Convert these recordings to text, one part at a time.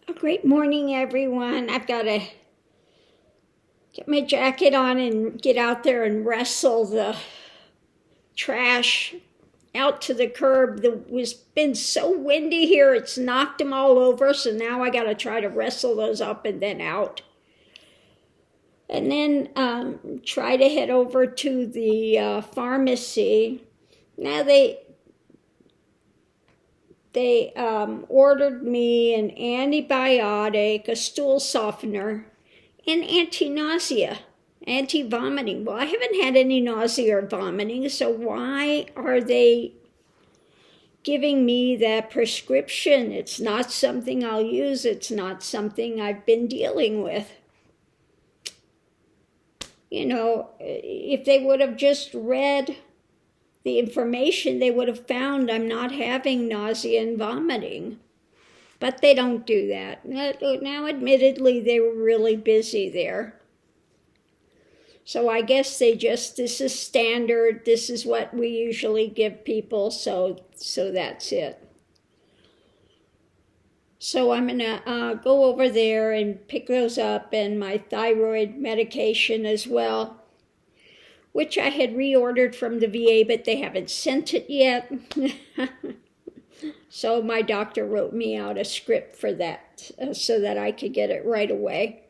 A great morning, everyone. I've got to get my jacket on and get out there and wrestle the trash out to the curb. It was been so windy here, it's knocked them all over. So now I got to try to wrestle those up and then out. And then try to head over to the pharmacy. Now they ordered me an antibiotic, a stool softener, and anti-nausea, anti-vomiting. Well, I haven't had any nausea or vomiting, so why are they giving me that prescription? It's not something I'll use. It's not something I've been dealing with. You know, if they would have just read the information, they would have found I'm not having nausea and vomiting. But they don't do that. Now, admittedly, they were really busy there. So I guess this is standard. This is what we usually give people, so that's it. So I'm going to go over there and pick those up, and my thyroid medication as well, which I had reordered from the VA, but they haven't sent it yet. So my doctor wrote me out a script for that so that I could get it right away.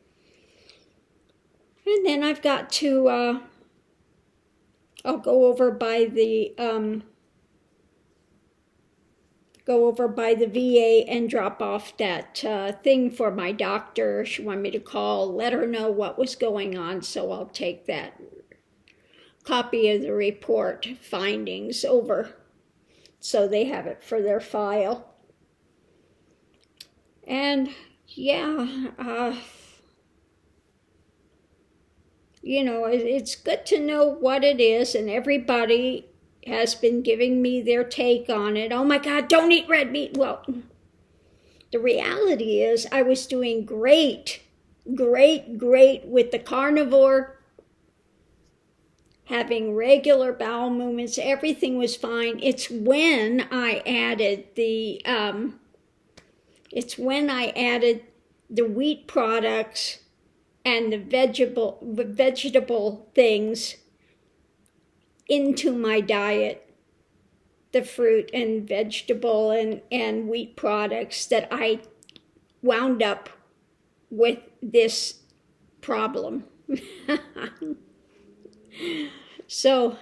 And then I've got to, I'll go over by the VA and drop off that thing for my doctor. She wanted me to call, let her know what was going on, so I'll take that copy of the report findings over so they have it for their file. And yeah, you know, it's good to know what it is, and everybody has been giving me their take on it. Oh my God, don't eat red meat. Well, the reality is I was doing great with the carnivore, having regular bowel movements. Everything was fine. It's when I added the wheat products and the vegetable things into my diet, the fruit and vegetable and wheat products, that I wound up with this problem. So,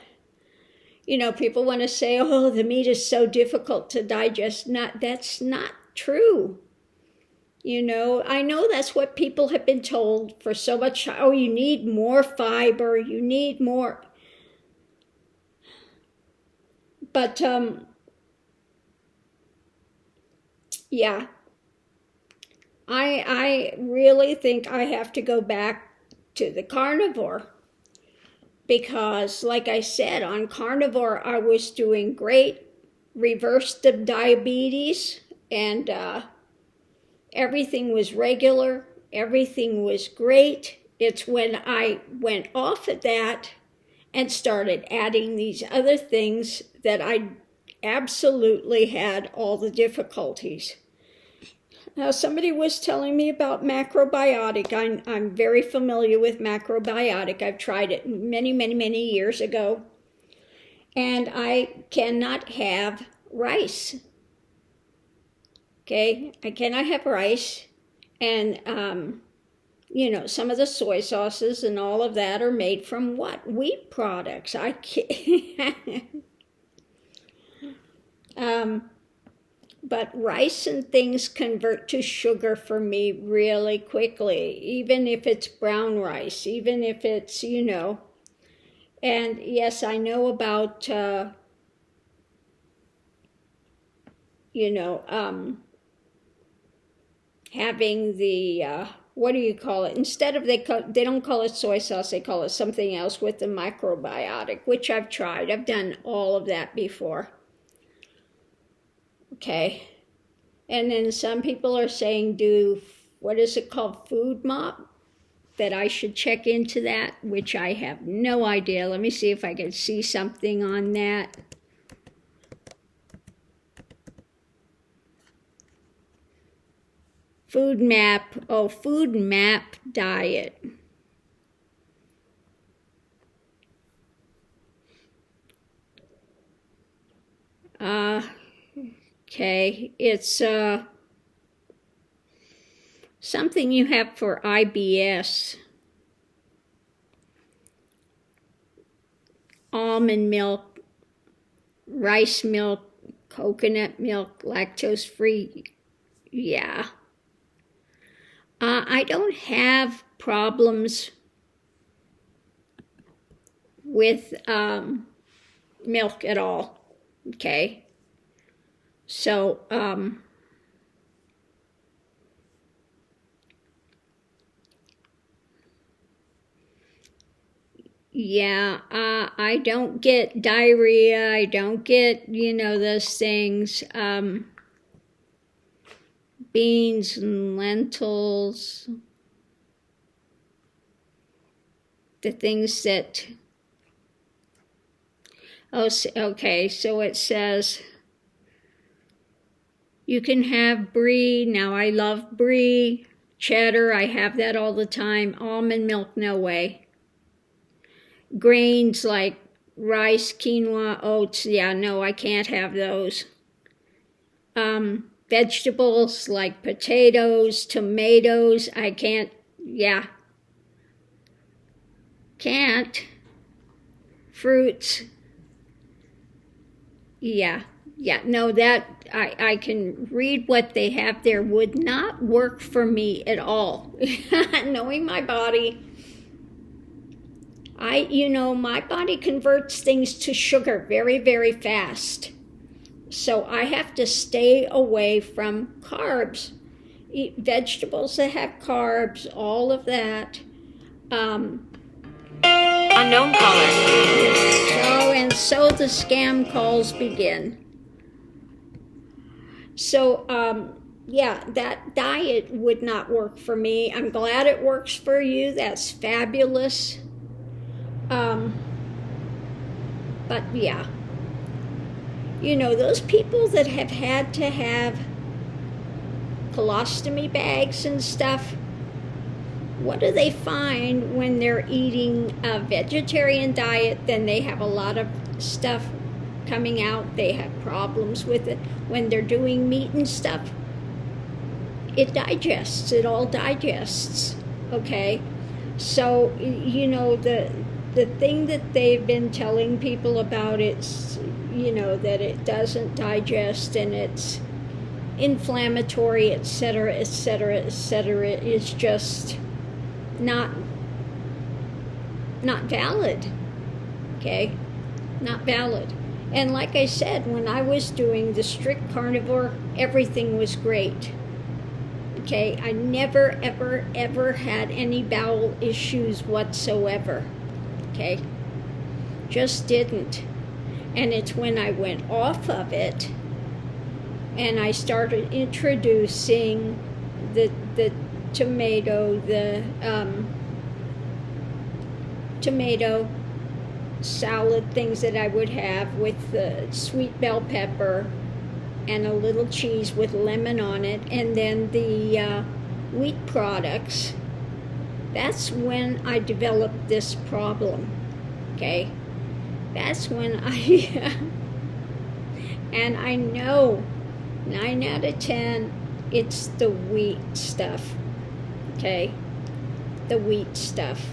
you know, people want to say, oh, the meat is so difficult to digest. That's not true. You know, I know that's what people have been told for so much. Oh, you need more fiber, you need more. But, yeah, I really think I have to go back to the carnivore. Because, like I said, on carnivore, I was doing great, reversed the diabetes, and everything was regular, everything was great. It's when I went off of that and started adding these other things that I absolutely had all the difficulties. Now, somebody was telling me about macrobiotic. I'm very familiar with macrobiotic. I've tried it many years ago. And I cannot have rice. Okay? I cannot have rice. And, you know, some of the soy sauces and all of that are made from what? Wheat products. I can't. But rice and things convert to sugar for me really quickly, even if it's brown rice, even if it's, you know. And yes, I know about, you know, having the, what do you call it? Instead of, they don't call it soy sauce, they call it something else with the macrobiotic, which I've tried. I've done all of that before. Okay, and then some people are saying do, what is it called, food mop, that I should check into that, which I have no idea. Let me see if I can see something on that. Food map. Oh, food map diet. Okay, it's something you have for IBS. Almond milk, rice milk, coconut milk, lactose-free. Yeah. I don't have problems with milk at all. Okay. So, yeah, I don't get diarrhea. I don't get, those things. Beans and lentils. The things that... Oh, okay, so it says... You can have brie. Now I love brie. Cheddar, I have that all the time. Almond milk, no way. Grains like rice, quinoa, oats, yeah, no, I can't have those. Vegetables like potatoes, tomatoes, I can't, yeah. Can't. Fruits, yeah. Yeah, no, that I can read what they have there would not work for me at all. Knowing my body, my body converts things to sugar very, very fast. So I have to stay away from carbs. Eat vegetables that have carbs, all of that. Unknown caller. So the scam calls begin. So, yeah, that diet would not work for me. I'm glad it works for you. That's fabulous. But yeah, those people that have had to have colostomy bags and stuff, what do they find when they're eating a vegetarian diet? Then they have a lot of stuff coming out. They have problems with it. When they're doing meat and stuff, it digests. It all digests. Okay? So, the thing that they've been telling people about it's, that it doesn't digest and it's inflammatory, etc., etc., etc., is just not valid. Okay? Not valid. And like I said, when I was doing the strict carnivore, everything was great. Okay, I never, ever, ever had any bowel issues whatsoever. Okay, just didn't. And it's when I went off of it and I started introducing the tomato, tomato salad things that I would have with the sweet bell pepper and a little cheese with lemon on it, and then the wheat products. That's when I developed this problem. Okay, that's when and I know 9 out of 10 it's the wheat stuff. Okay, the wheat stuff.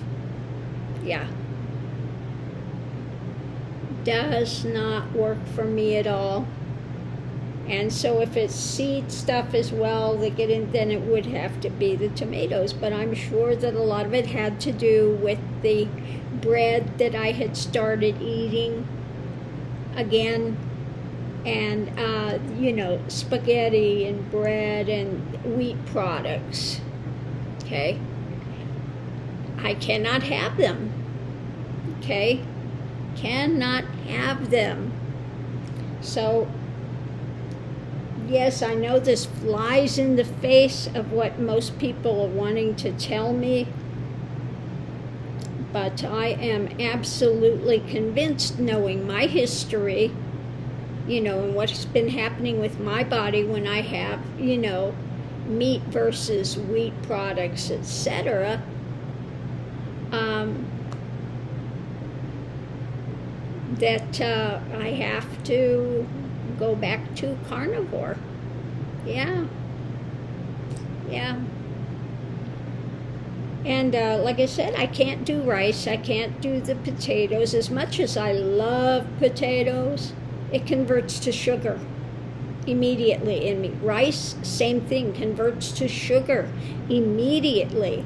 Yeah, does not work for me at all. And so if it's seed stuff as well that get in, then it would have to be the tomatoes. But I'm sure that a lot of it had to do with the bread that I had started eating again. And, spaghetti and bread and wheat products. Okay? I cannot have them. Okay? Cannot have them. So, yes, I know this flies in the face of what most people are wanting to tell me, but I am absolutely convinced, knowing my history, and what's been happening with my body when I have, meat versus wheat products, etc., that I have to go back to carnivore. Yeah. And like I said, I can't do rice. I can't do the potatoes. As much as I love potatoes, it converts to sugar immediately in me. Rice, same thing, converts to sugar immediately.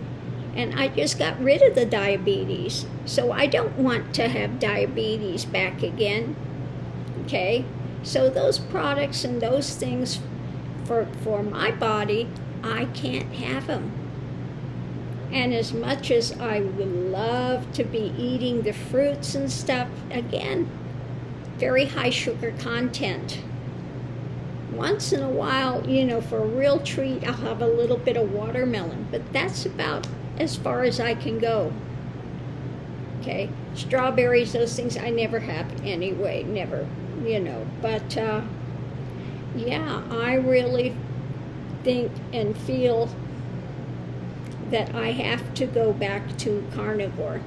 And I just got rid of the diabetes. So I don't want to have diabetes back again. Okay? So those products and those things for my body, I can't have them. And as much as I would love to be eating the fruits and stuff, again, very high sugar content. Once in a while, for a real treat, I'll have a little bit of watermelon, but that's about as far as I can go. Okay, strawberries, those things I never have anyway, never, but yeah, I really think and feel that I have to go back to carnivore.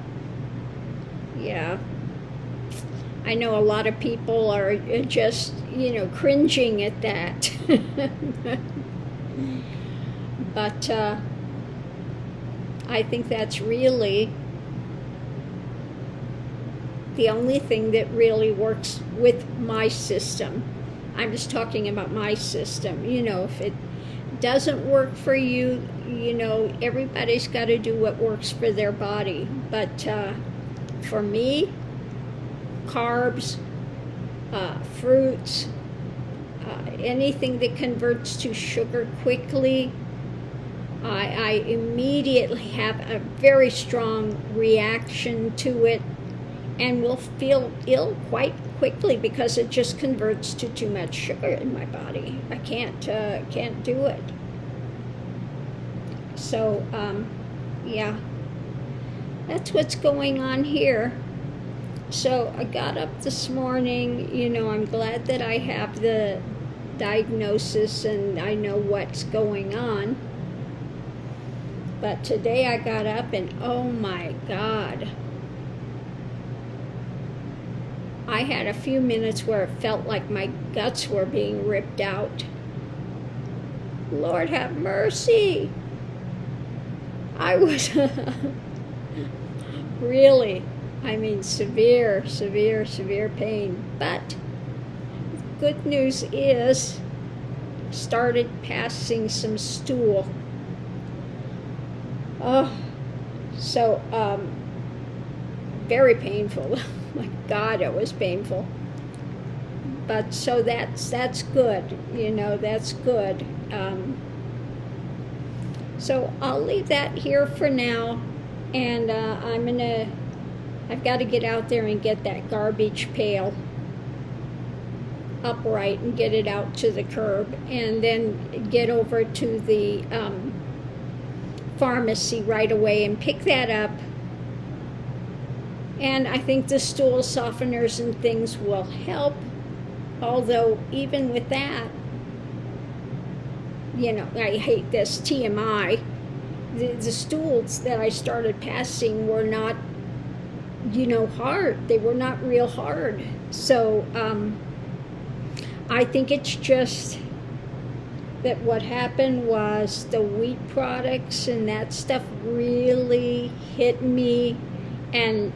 Yeah. I know a lot of people are just, cringing at that. But I think that's really the only thing that really works with my system. I'm just talking about my system. If it doesn't work for you, everybody's got to do what works for their body. But for me, carbs, fruits, anything that converts to sugar quickly, I immediately have a very strong reaction to it and will feel ill quite quickly because it just converts to too much sugar in my body. I can't do it. So, yeah, that's what's going on here. So I got up this morning, I'm glad that I have the diagnosis and I know what's going on. But today I got up and oh my God, I had a few minutes where it felt like my guts were being ripped out. Lord have mercy. I was really, severe pain. But good news is, started passing some stool. Oh, so very painful. My God, it was painful. But so that's good. That's good. So I'll leave that here for now, and I've got to get out there and get that garbage pail upright and get it out to the curb, and then get over to the pharmacy right away and pick that up. And I think the stool softeners and things will help, although even with that, I hate this TMI. The stools that I started passing were not, hard. They were not real hard. So I think it's just that what happened was the wheat products and that stuff really hit me and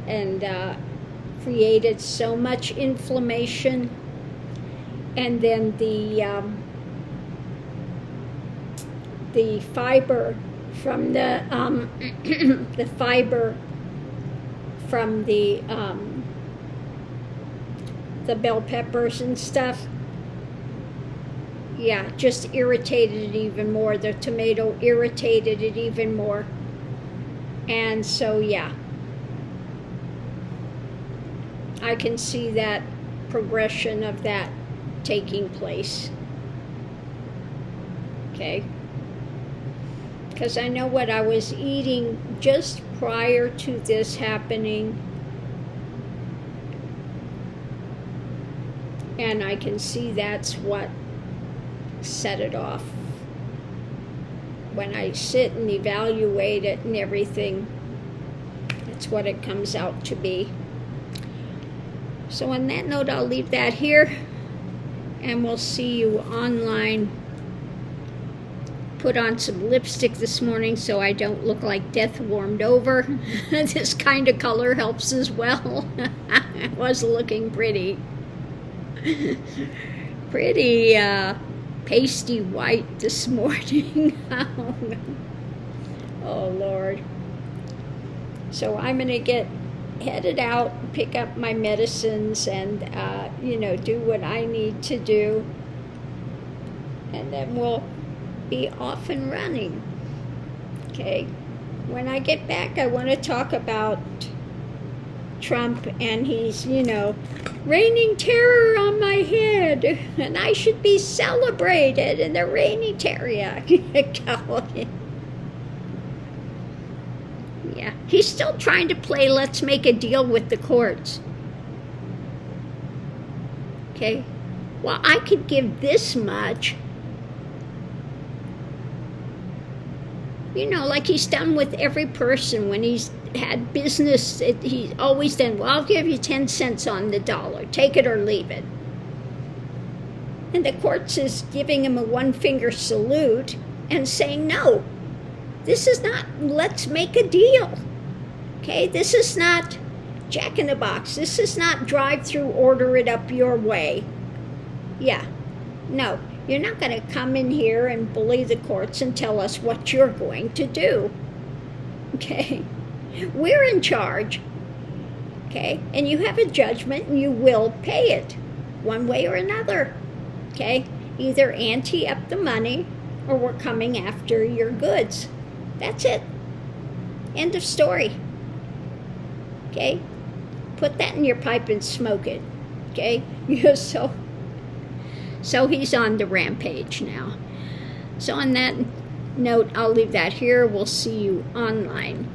created so much inflammation. And then the fiber from the fiber from the bell peppers and stuff, yeah, just irritated it even more. The tomato irritated it even more. And so, yeah, I can see that progression of that taking place. Okay? Because I know what I was eating just prior to this happening. And I can see that's what set it off. when I sit and evaluate it and everything, that's what it comes out to be. So on that note, I'll leave that here, and we'll see you online. Put on some lipstick this morning so I don't look like death warmed over. This kind of color helps as well. I was looking pretty pasty white this morning. Oh Lord. So I'm gonna get headed out, pick up my medicines, and do what I need to do, and then we'll be off and running. Okay, when I get back, I want to talk about Trump, and he's raining terror on my head, and I should be celebrated, and the raining terror. Yeah. Yeah, he's still trying to play let's make a deal with the courts. Okay, well, I could give this much, like he's done with every person when he's had business. He's always done, well, I'll give you 10 cents on the dollar, take it or leave it. And the courts is giving him a one-finger salute and saying, no, this is not let's make a deal. Okay, this is not Jack in the Box. This is not drive-through, order it up your way. Yeah, no, you're not going to come in here and bully the courts and tell us what you're going to do. Okay, we're in charge. Okay, and you have a judgment and you will pay it one way or another. Okay, either ante up the money or we're coming after your goods. That's it. End of story. Okay? Put that in your pipe and smoke it. Okay? So he's on the rampage now. So on that note, I'll leave that here. We'll see you online.